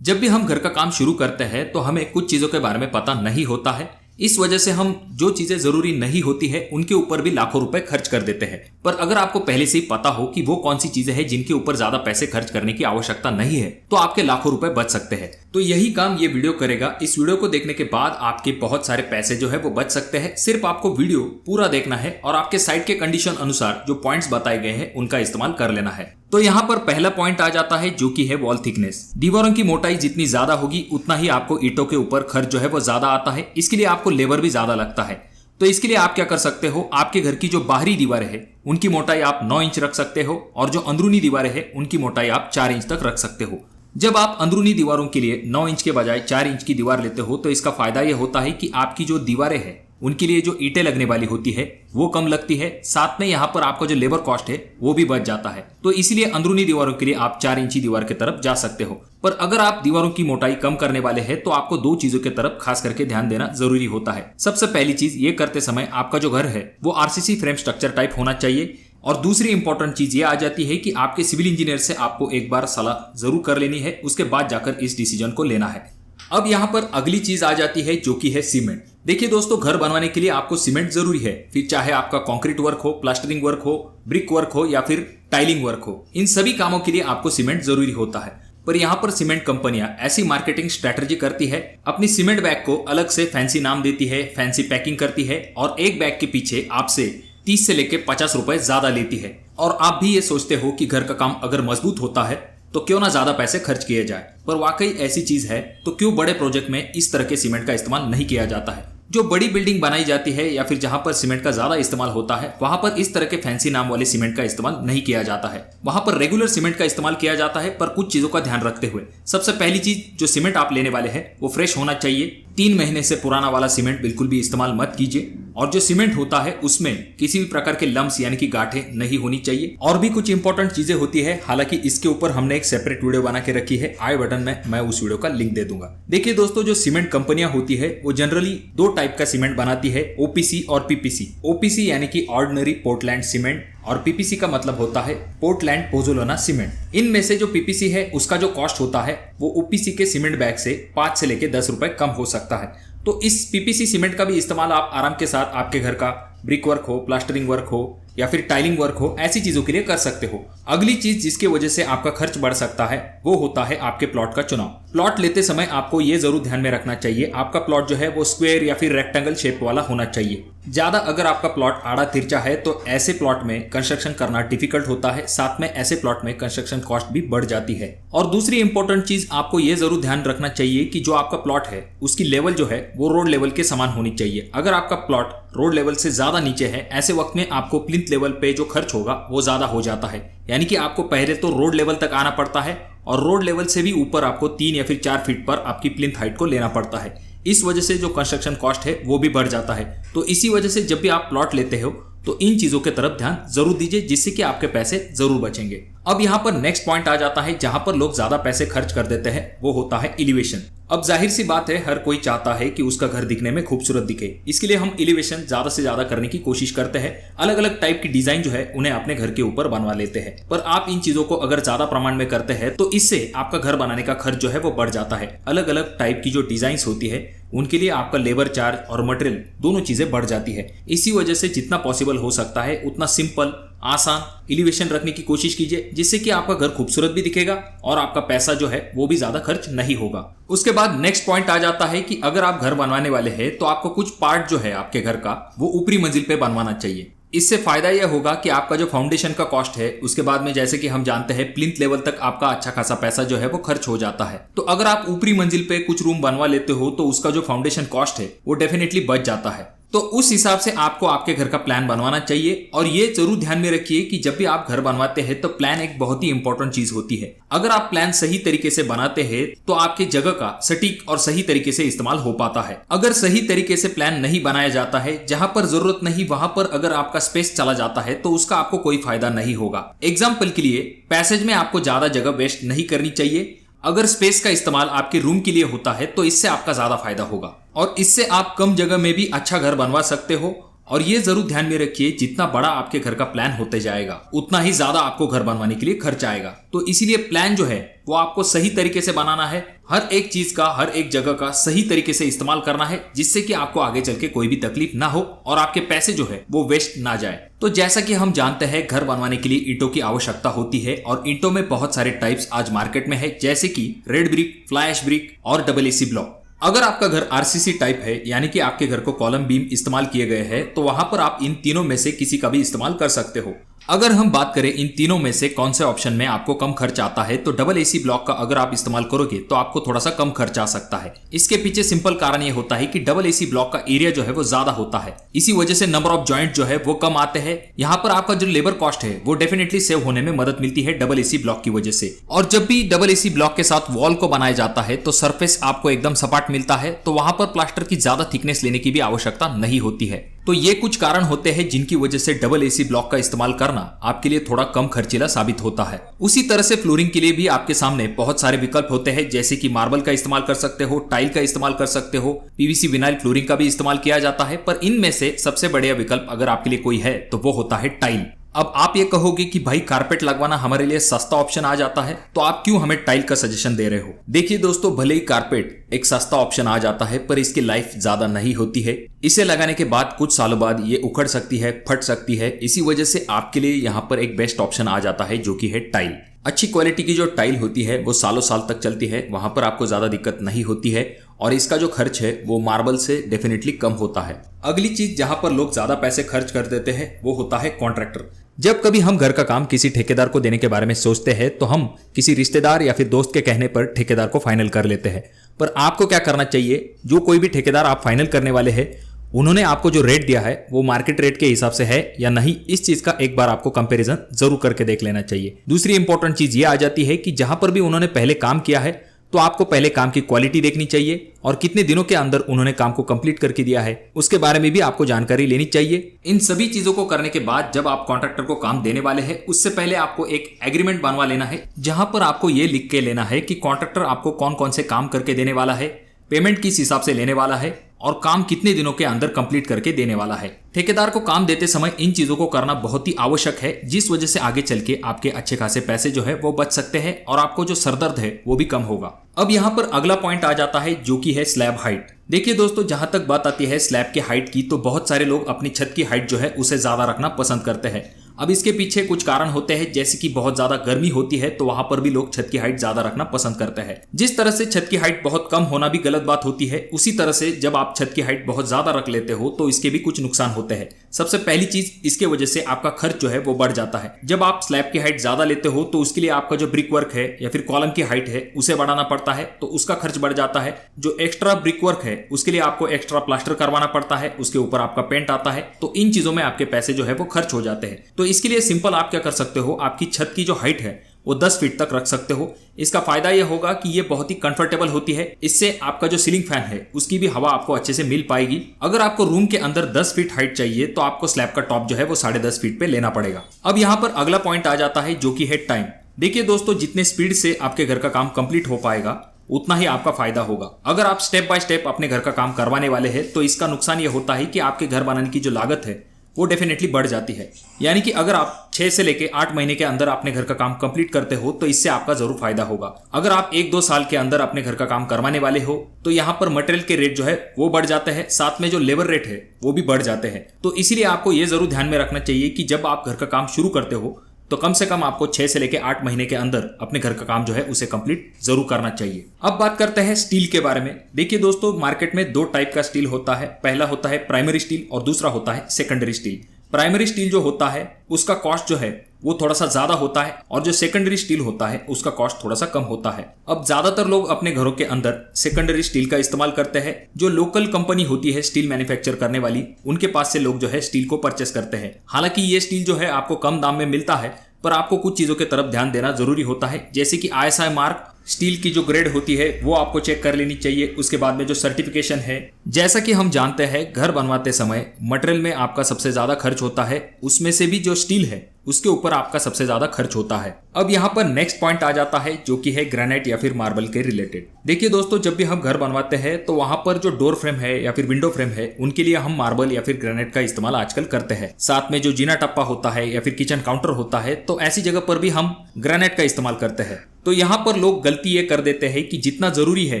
जब भी हम घर का काम शुरू करते हैं तो हमें कुछ चीजों के बारे में पता नहीं होता है। इस वजह से हम जो चीजें जरूरी नहीं होती है उनके ऊपर भी लाखों रुपए खर्च कर देते हैं। पर अगर आपको पहले से ही पता हो कि वो कौन सी चीजें हैं जिनके ऊपर ज्यादा पैसे खर्च करने की आवश्यकता नहीं है, तो आपके लाखों रुपए बच सकते हैं। तो यही काम ये वीडियो करेगा। इस वीडियो को देखने के बाद आपके बहुत सारे पैसे जो है वो बच सकते हैं। सिर्फ आपको वीडियो पूरा देखना है और आपके साइट के कंडीशन अनुसार जो पॉइंट्स बताए गए हैं उनका इस्तेमाल कर लेना है। तो यहाँ पर पहला पॉइंट आ जाता है जो कि है वॉल थिकनेस। दीवारों की मोटाई जितनी ज्यादा होगी उतना ही आपको ईंटों के ऊपर खर्च जो है वो ज्यादा आता है। इसके लिए आपको लेबर भी ज्यादा लगता है। तो इसके लिए आप क्या कर सकते हो, आपके घर की जो बाहरी दीवारें हैं उनकी मोटाई आप 9 इंच रख सकते हो और जो अंदरूनी दीवारें हैं उनकी मोटाई आप 4 इंच तक रख सकते हो। जब आप अंदरूनी दीवारों के लिए 9 इंच के बजाय 4 इंच की दीवार लेते हो तो इसका फायदा यह होता है कि आपकी जो दीवारें हैं उनके लिए जो ईंटें लगने वाली होती है वो कम लगती है। साथ में यहाँ पर आपका जो लेबर कॉस्ट है वो भी बच जाता है। तो इसलिए अंदरूनी दीवारों के लिए आप 4 इंची दीवार की तरफ जा सकते हो। पर अगर आप दीवारों की मोटाई कम करने वाले हैं तो आपको 2 चीजों की तरफ खास करके ध्यान देना जरूरी होता है। सबसे पहली चीज ये करते समय आपका जो घर है वो आरसीसी फ्रेम स्ट्रक्चर टाइप होना चाहिए। और दूसरी इंपॉर्टेंट चीज ये आ जाती है कि आपके सिविल इंजीनियर से आपको एक बार सलाह जरूर कर लेनी है, उसके बाद जाकर इस डिसीजन को लेना है। अब यहाँ पर अगली चीज आ जाती है जो कि है सीमेंट। देखिए दोस्तों, घर बनवाने के लिए आपको सीमेंट जरूरी है। फिर चाहे आपका कंक्रीट वर्क हो, प्लास्टरिंग वर्क हो, ब्रिक वर्क हो या फिर टाइलिंग वर्क हो, इन सभी कामों के लिए आपको सीमेंट जरूरी होता है। पर यहाँ पर सीमेंट कंपनियां ऐसी मार्केटिंग स्ट्रेटजी करती है, अपनी सीमेंट बैग को अलग से फैंसी नाम देती है, फैंसी पैकिंग करती है और एक बैग के पीछे आपसे 30 से लेकर 50 रुपए ज्यादा लेती है। और आप भी ये सोचते हो कि घर का काम अगर मजबूत होता है तो क्यों ना ज्यादा पैसे खर्च किए जाए। पर वाकई ऐसी चीज है तो क्यों बड़े प्रोजेक्ट में इस तरह के सीमेंट का इस्तेमाल नहीं किया जाता है। जो बड़ी बिल्डिंग बनाई जाती है या फिर जहां पर सीमेंट का ज्यादा इस्तेमाल होता है वहां पर इस तरह के फैंसी नाम वाले सीमेंट का इस्तेमाल नहीं किया जाता है। वहां पर रेगुलर सीमेंट का इस्तेमाल किया जाता है, पर कुछ चीजों का ध्यान रखते हुए। सबसे पहली चीज, जो सीमेंट आप लेने वाले हैं वो फ्रेश होना चाहिए। 3 महीने से पुराना वाला सीमेंट बिल्कुल भी इस्तेमाल मत कीजिए। और जो सीमेंट होता है उसमें किसी भी प्रकार के लम्स यानी कि गांठें नहीं होनी चाहिए। और भी कुछ इंपॉर्टेंट चीजें होती है, हालांकि इसके ऊपर हमने एक सेपरेट वीडियो बना के रखी है, आई बटन में मैं उस वीडियो का लिंक दे दूंगा। देखिए दोस्तों, जो सीमेंट कंपनियां होती है वो जनरली 2 टाइप का सीमेंट बनाती है, ओपीसी और पीपीसी। ओपीसी यानी कि ऑर्डिनरी पोर्टलैंड सीमेंट और पीपीसी का मतलब होता है पोर्टलैंड पोज़ोलाना सीमेंट। इनमें से जो पीपीसी है उसका जो कॉस्ट होता है वो ओपीसी के सीमेंट बैग से 5 से लेकर 10 रुपए कम हो सकता है। तो इस पीपीसी सीमेंट का भी इस्तेमाल आप आराम के साथ आपके घर का ब्रिक वर्क हो, प्लास्टरिंग वर्क हो या फिर टाइलिंग वर्क हो, ऐसी चीजों के लिए कर सकते हो। अगली चीज जिसकी वजह से आपका खर्च बढ़ सकता है वो होता है आपके प्लॉट का चुनाव। प्लॉट लेते समय आपको ये जरूर ध्यान में रखना चाहिए आपका प्लॉट जो है वो स्क्वायर या फिर रेक्टेंगल शेप वाला होना चाहिए। ज्यादा अगर आपका प्लॉट आड़ा तिरछा है तो ऐसे प्लॉट में कंस्ट्रक्शन करना डिफिकल्ट होता है, साथ में ऐसे प्लॉट में कंस्ट्रक्शन कॉस्ट भी बढ़ जाती है। और दूसरी इंपॉर्टेंट चीज आपको ये जरूर ध्यान रखना चाहिए कि जो आपका प्लॉट है उसकी लेवल जो है वो रोड लेवल के समान होनी चाहिए। अगर आपका प्लॉट रोड लेवल से ज्यादा नीचे है, ऐसे वक्त में आपको प्लिंथ लेवल पे जो खर्च होगा वो ज्यादा हो जाता है। यानी कि आपको पहले तो रोड लेवल तक आना पड़ता है और रोड लेवल से भी ऊपर आपको 3 या फिर 4 फीट पर आपकी प्लिंथ हाइट को लेना पड़ता है। इस वजह से जो कंस्ट्रक्शन कॉस्ट है वो भी बढ़ जाता है। तो इसी वजह से जब भी आप प्लॉट लेते हो तो इन चीजों के तरफ ध्यान जरूर दीजिए, जिससे कि आपके पैसे जरूर बचेंगे। अब यहाँ पर नेक्स्ट पॉइंट आ जाता है जहां पर लोग ज्यादा पैसे खर्च कर देते हैं, वो होता है एलिवेशन। अब जाहिर सी बात है, हर कोई चाहता है कि उसका घर दिखने में खूबसूरत दिखे। इसके लिए हम एलिवेशन ज्यादा से ज्यादा करने की कोशिश करते हैं। अलग अलग टाइप की डिजाइन जो है उन्हें अपने घर के ऊपर बनवा लेते हैं। पर आप इन चीजों को अगर ज्यादा प्रमाण में करते हैं तो इससे आपका घर बनाने का खर्च जो है वो बढ़ जाता है। अलग अलग टाइप की जो डिजाइन होती है उनके लिए आपका लेबर चार्ज और मटेरियल दोनों चीजें बढ़ जाती है। इसी वजह से जितना पॉसिबल हो सकता है उतना सिंपल आसान एलिवेशन रखने की कोशिश कीजिए, जिससे कि आपका घर खूबसूरत भी दिखेगा और आपका पैसा जो है वो भी ज्यादा खर्च नहीं होगा। उसके बाद नेक्स्ट पॉइंट आ जाता है कि अगर आप घर बनवाने वाले हैं तो आपको कुछ पार्ट जो है आपके घर का वो ऊपरी मंजिल पे बनवाना चाहिए। इससे फायदा यह होगा कि आपका जो फाउंडेशन का कॉस्ट है उसके बाद में, जैसे कि हम जानते हैं, प्लिंथ लेवल तक आपका अच्छा खासा पैसा जो है वो खर्च हो जाता है। तो अगर आप ऊपरी मंजिल पे कुछ रूम बनवा लेते हो तो उसका जो फाउंडेशन कॉस्ट है वो डेफिनेटली बच जाता है। तो उस हिसाब से आपको आपके घर का प्लान बनवाना चाहिए। और ये जरूर ध्यान में रखिए कि जब भी आप घर बनवाते हैं तो प्लान एक बहुत ही इंपॉर्टेंट चीज होती है। अगर आप प्लान सही तरीके से बनाते हैं तो आपकी जगह का सटीक और सही तरीके से इस्तेमाल हो पाता है। अगर सही तरीके से प्लान नहीं बनाया जाता है, जहां पर जरूरत नहीं वहां पर अगर आपका स्पेस चला जाता है तो उसका आपको कोई फायदा नहीं होगा। एग्जाम्पल के लिए, पैसेज में आपको ज्यादा जगह वेस्ट नहीं करनी चाहिए। अगर स्पेस का इस्तेमाल आपके रूम के लिए होता है तो इससे आपका ज्यादा फायदा होगा और इससे आप कम जगह में भी अच्छा घर बनवा सकते हो और ये जरूर ध्यान में रखिए, जितना बड़ा आपके घर का प्लान होते जाएगा उतना ही ज्यादा आपको घर बनवाने के लिए खर्च आएगा। तो इसीलिए प्लान जो है वो आपको सही तरीके से बनाना है, हर एक चीज का, हर एक जगह का सही तरीके से इस्तेमाल करना है, जिससे कि आपको आगे चल के कोई भी तकलीफ ना हो और आपके पैसे जो है वो वेस्ट ना जाए। तो जैसा कि हम जानते हैं, घर बनवाने के लिए ईंटों की आवश्यकता होती है और ईंटों में बहुत सारे टाइप्स आज मार्केट में है, जैसे कि red brick, fly ash brick और डबल एसी ब्लॉक। अगर आपका घर आरसीसी टाइप है, यानी कि आपके घर को कॉलम बीम इस्तेमाल किए गए हैं, तो वहां पर आप इन तीनों में से किसी का भी इस्तेमाल कर सकते हो। अगर हम बात करें इन तीनों में से कौन से ऑप्शन में आपको कम खर्च आता है, तो डबल एसी ब्लॉक का अगर आप इस्तेमाल करोगे तो आपको थोड़ा सा कम खर्च आ सकता है। इसके पीछे सिंपल कारण ये होता है कि डबल एसी ब्लॉक का एरिया जो है वो ज्यादा होता है, इसी वजह से नंबर ऑफ जॉइंट जो है वो कम आते हैं। यहाँ पर आपका जो लेबर कॉस्ट है वो डेफिनेटली सेव होने में मदद मिलती है डबल एसी ब्लॉक की वजह से। और जब भी डबल एसी ब्लॉक के साथ वॉल को बनाया जाता है तो सरफेस आपको एकदम सपाट मिलता है, तो वहां पर प्लास्टर की ज्यादा थिकनेस लेने की भी आवश्यकता नहीं होती है। तो ये कुछ कारण होते हैं जिनकी वजह से डबल एसी ब्लॉक का इस्तेमाल करना आपके लिए थोड़ा कम खर्चीला साबित होता है। उसी तरह से फ्लोरिंग के लिए भी आपके सामने बहुत सारे विकल्प होते हैं, जैसे कि मार्बल का इस्तेमाल कर सकते हो, टाइल का इस्तेमाल कर सकते हो, पीवीसी विनाइल फ्लोरिंग का भी इस्तेमाल किया जाता है। पर इनमें से सबसे बढ़िया विकल्प अगर आपके लिए कोई है तो वो होता है टाइल। अब आप ये कहोगे कि भाई कारपेट लगवाना हमारे लिए सस्ता ऑप्शन आ जाता है, तो आप क्यों हमें टाइल का सजेशन दे रहे हो? देखिए दोस्तों, भले ही कारपेट एक सस्ता ऑप्शन आ जाता है, पर इसकी लाइफ ज्यादा नहीं होती है। इसे लगाने के बाद कुछ सालों बाद ये उखड़ सकती है, फट सकती है। इसी वजह से आपके लिए यहाँ पर एक बेस्ट ऑप्शन आ जाता है, जो कि है टाइल। अच्छी क्वालिटी की जो टाइल होती है वो सालों साल तक चलती है, वहां पर आपको ज्यादा दिक्कत नहीं होती है और इसका जो खर्च है वो मार्बल से डेफिनेटली कम होता है। अगली चीज जहां पर लोग ज्यादा पैसे खर्च कर देते हैं वो होता है कॉन्ट्रैक्टर। जब कभी हम घर का काम किसी ठेकेदार को देने के बारे में सोचते हैं तो हम किसी रिश्तेदार या फिर दोस्त के कहने पर ठेकेदार को फाइनल कर लेते हैं। पर आपको क्या करना चाहिए, जो कोई भी ठेकेदार आप फाइनल करने वाले हैं उन्होंने आपको जो रेट दिया है वो मार्केट रेट के हिसाब से है या नहीं, इस चीज का एक बार आपको कंपैरिजन जरूर करके देख लेना चाहिए। दूसरी इंपॉर्टेंट चीज ये आ जाती है कि जहां पर भी उन्होंने पहले काम किया है तो आपको पहले काम की क्वालिटी देखनी चाहिए और कितने दिनों के अंदर उन्होंने काम को कंप्लीट करके दिया है उसके बारे में भी आपको जानकारी लेनी चाहिए। इन सभी चीजों को करने के बाद जब आप कॉन्ट्रैक्टर को काम देने वाले हैं उससे पहले आपको एक एग्रीमेंट बनवा लेना है, जहां पर आपको ये लिख के लेना है कि कॉन्ट्रैक्टर आपको कौन कौन से काम करके देने वाला है, पेमेंट किस हिसाब से लेने वाला है और काम कितने दिनों के अंदर कंप्लीट करके देने वाला है। ठेकेदार को काम देते समय इन चीजों को करना बहुत ही आवश्यक है, जिस वजह से आगे चल के आपके अच्छे खासे पैसे जो है वो बच सकते हैं और आपको जो सरदर्द है वो भी कम होगा। अब यहाँ पर अगला पॉइंट आ जाता है जो कि है स्लैब हाइट। देखिए दोस्तों, जहां तक बात आती है स्लैब की हाइट की, तो बहुत सारे लोग अपनी छत की हाइट जो है उसे ज्यादा रखना पसंद करते हैं। अब इसके पीछे कुछ कारण होते हैं, जैसे कि बहुत ज्यादा गर्मी होती है तो वहां पर भी लोग छत की हाइट ज्यादा रखना पसंद करते हैं। जिस तरह से छत की हाइट बहुत कम होना भी गलत बात होती है, उसी तरह से जब आप छत की हाइट बहुत ज्यादा रख लेते हो तो इसके भी कुछ नुकसान होते हैं। सबसे पहली चीज, इसके वजह से आपका खर्च जो है वो बढ़ जाता है। जब आप स्लैब की हाइट ज्यादा लेते हो तो उसके लिए आपका जो ब्रिक वर्क है या फिर कॉलम की हाइट है उसे बढ़ाना पड़ता है, तो उसका खर्च बढ़ जाता है। जो एक्स्ट्रा ब्रिक वर्क है उसके लिए आपको एक्स्ट्रा प्लास्टर करवाना पड़ता है, उसके ऊपर आपका पेंट आता है, तो इन चीजों में आपके पैसे जो है वो खर्च हो जाते हैं। तो इसके लिए सिंपल आप क्या कर सकते हो, आपकी छत की जो हाइट है वो 10 फीट तक रख सकते हो। इसका फायदा यह होगा कि ये बहुत ही कंफर्टेबल होती है, इससे आपका जो सीलिंग फैन है उसकी भी हवा आपको अच्छे से मिल पाएगी। अगर आपको रूम के अंदर 10 फीट हाइट चाहिए तो आपको स्लैब का टॉप जो है वो 10.5 फीट पे लेना पड़ेगा। अब यहाँ पर अगला पॉइंट आ जाता है जो कि है टाइम। देखिए दोस्तों, जितने स्पीड से आपके घर का काम कंप्लीट हो पाएगा उतना ही आपका फायदा होगा। अगर आप स्टेप बाय स्टेप अपने घर का काम करवाने वाले हैं तो इसका नुकसान यह होता है कि आपके घर बनाने की जो लागत है वो डेफिनेटली बढ़ जाती है। यानी कि अगर आप 6 से लेके 8 महीने के अंदर अपने घर का काम कंप्लीट करते हो तो इससे आपका जरूर फायदा होगा। अगर आप 1-2 साल के अंदर अपने घर का काम करवाने वाले हो तो यहाँ पर मटेरियल के रेट जो है वो बढ़ जाते हैं, साथ में जो लेबर रेट है वो भी बढ़ जाते हैं। तो इसीलिए आपको ये जरूर ध्यान में रखना चाहिए कि जब आप घर का काम शुरू करते हो तो कम से कम आपको 6 से लेके 8 महीने के अंदर अपने घर का काम जो है उसे कंप्लीट जरूर करना चाहिए। अब बात करते हैं स्टील के बारे में। देखिए दोस्तों, मार्केट में 2 टाइप का स्टील होता है। पहला होता है प्राइमरी स्टील और दूसरा होता है सेकेंडरी स्टील। प्राइमरी स्टील जो होता है उसका कॉस्ट जो है वो थोड़ा सा ज्यादा होता है और जो सेकेंडरी स्टील होता है उसका कॉस्ट थोड़ा सा कम होता है। अब ज्यादातर लोग अपने घरों के अंदर सेकेंडरी स्टील का इस्तेमाल करते हैं। जो लोकल कंपनी होती है स्टील मैन्युफैक्चर करने वाली, उनके पास से लोग जो है स्टील को परचेस करते हैं। हालांकि ये स्टील जो है आपको कम दाम में मिलता है, पर आपको कुछ चीजों की तरफ ध्यान देना जरूरी होता है, जैसे कि ISI मार्क, स्टील की जो ग्रेड होती है वो आपको चेक कर लेनी चाहिए। उसके बाद में जो सर्टिफिकेशन है, जैसा कि हम जानते हैं घर बनवाते समय मटेरियल में आपका सबसे ज्यादा खर्च होता है, उसमें से भी जो स्टील है उसके ऊपर आपका सबसे ज्यादा खर्च होता है। अब यहाँ पर नेक्स्ट पॉइंट आ जाता है जो कि है ग्रेनाइट या फिर मार्बल के रिलेटेड। देखिए दोस्तों, जब भी हम घर बनवाते हैं तो वहां पर जो डोर फ्रेम है या फिर विंडो फ्रेम है उनके लिए हम मार्बल या फिर ग्रेनाइट का इस्तेमाल आजकल करते हैं। साथ में जो जीना टप्पा होता है या फिर किचन काउंटर होता है तो ऐसी जगह पर भी हम ग्रेनाइट का इस्तेमाल करते हैं। तो यहाँ पर लोग गलती ये कर देते हैं कि जितना जरूरी है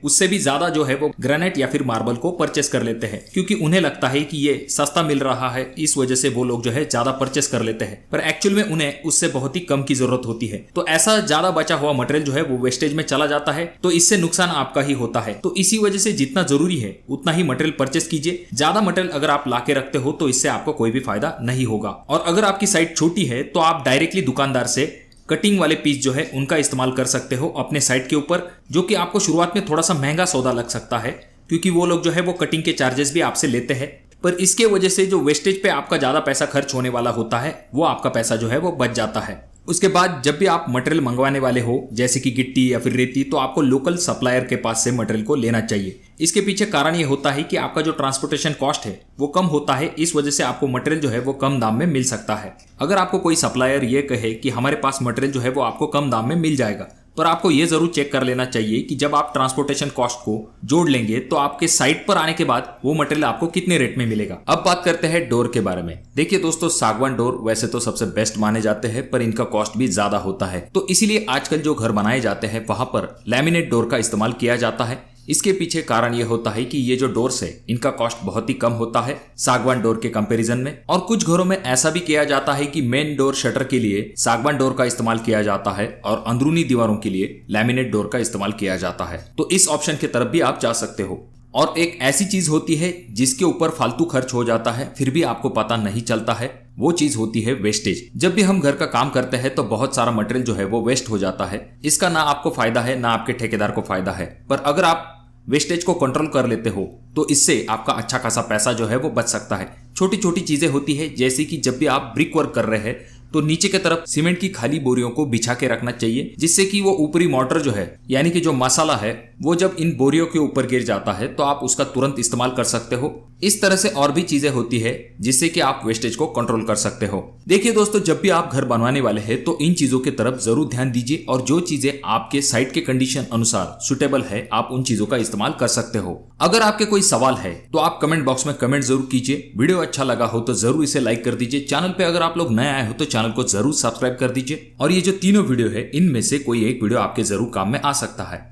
उससे भी ज्यादा जो है वो ग्रेनाइट या फिर मार्बल को परचेस कर लेते हैं, क्योंकि उन्हें लगता है कि ये सस्ता मिल रहा है, इस वजह से वो लोग जो है ज्यादा परचेस कर लेते हैं। पर एक्चुअल में उन्हें उससे बहुत ही कम की जरूरत होती है। तो ऐसा ज्यादा बचा हुआ मटेरियल जो है वो वेस्टेज में चला जाता है, तो इससे नुकसान आपका ही होता है। तो इसी वजह से जितना जरूरी है उतना ही मटेरियल परचेस कीजिए। ज्यादा मटेरियल अगर आप लाके रखते हो तो इससे आपको कोई भी फायदा नहीं होगा। और अगर आपकी साइट छोटी है तो आप डायरेक्टली दुकानदार से कटिंग वाले पीस जो है उनका इस्तेमाल कर सकते हो अपने साइट के ऊपर, जो कि आपको शुरुआत में थोड़ा सा महंगा सौदा लग सकता है, क्योंकि वो लोग जो है वो कटिंग के चार्जेस भी आपसे लेते हैं। पर इसके वजह से जो वेस्टेज पे आपका ज्यादा पैसा खर्च होने वाला होता है वो आपका पैसा जो है वो बच जाता है। उसके बाद जब भी आप मटेरियल मंगवाने वाले हो जैसे कि गिट्टी या फिर रेती, तो आपको लोकल सप्लायर के पास से मटेरियल को लेना चाहिए। इसके पीछे कारण ये होता है कि आपका जो ट्रांसपोर्टेशन कॉस्ट है वो कम होता है, इस वजह से आपको मटेरियल जो है वो कम दाम में मिल सकता है। अगर आपको कोई सप्लायर ये कहे कि हमारे पास मटेरियल जो है वो आपको कम दाम में मिल जाएगा, पर आपको ये जरूर चेक कर लेना चाहिए कि जब आप ट्रांसपोर्टेशन कॉस्ट को जोड़ लेंगे तो आपके साइट पर आने के बाद वो मटेरियल आपको कितने रेट में मिलेगा। अब बात करते हैं डोर के बारे में। देखिए दोस्तों, सागवान डोर वैसे तो सबसे बेस्ट माने जाते हैं, पर इनका कॉस्ट भी ज्यादा होता है। तो इसीलिए आजकल जो घर बनाए जाते हैं वहां पर लैमिनेट डोर का इस्तेमाल किया जाता है। इसके पीछे कारण यह होता है कि ये जो डोर्स है इनका कॉस्ट बहुत ही कम होता है सागवान डोर के कंपैरिजन में। और कुछ घरों में ऐसा भी किया जाता है कि मेन डोर शटर के लिए सागवान डोर का इस्तेमाल किया जाता है और अंदरूनी दीवारों के लिए लैमिनेट डोर का इस्तेमाल किया जाता है। तो इस ऑप्शन की तरफ भी आप जा सकते हो। और एक ऐसी चीज होती है जिसके ऊपर फालतू खर्च हो जाता है फिर भी आपको पता नहीं चलता है, वो चीज होती है वेस्टेज। जब भी हम घर का काम करते हैं तो बहुत सारा मटेरियल जो है वो वेस्ट हो जाता है। इसका ना आपको फायदा है ना आपके ठेकेदार को फायदा है। पर अगर आप वेस्टेज को कंट्रोल कर लेते हो तो इससे आपका अच्छा खासा पैसा जो है वो बच सकता है। छोटी छोटी चीजें होती है, जैसे कि जब भी आप ब्रिक वर्क कर रहे हैं तो नीचे की तरफ सीमेंट की खाली बोरियों को बिछा के रखना चाहिए, जिससे कि वो ऊपरी मोर्टर जो है यानी कि जो मसाला है वो जब इन बोरियों के ऊपर गिर जाता है तो आप उसका तुरंत इस्तेमाल कर सकते हो। इस तरह से और भी चीजें होती है जिससे कि आप वेस्टेज को कंट्रोल कर सकते हो। देखिए दोस्तों, जब भी आप घर बनवाने वाले हैं तो इन चीजों की तरफ जरूर ध्यान दीजिए और जो चीजें आपके साइट के कंडीशन अनुसार सुटेबल है आप उन चीजों का इस्तेमाल कर सकते हो। अगर आपके कोई सवाल है तो आप कमेंट बॉक्स में कमेंट जरूर कीजिए। वीडियो अच्छा लगा हो तो जरूर इसे लाइक कर दीजिए। चैनल पे अगर आप लोग नए आए हो तो चैनल को जरूर सब्सक्राइब कर दीजिए। और ये जो तीनों वीडियो है इनमें से कोई एक वीडियो आपके जरूर काम में आ सकता है।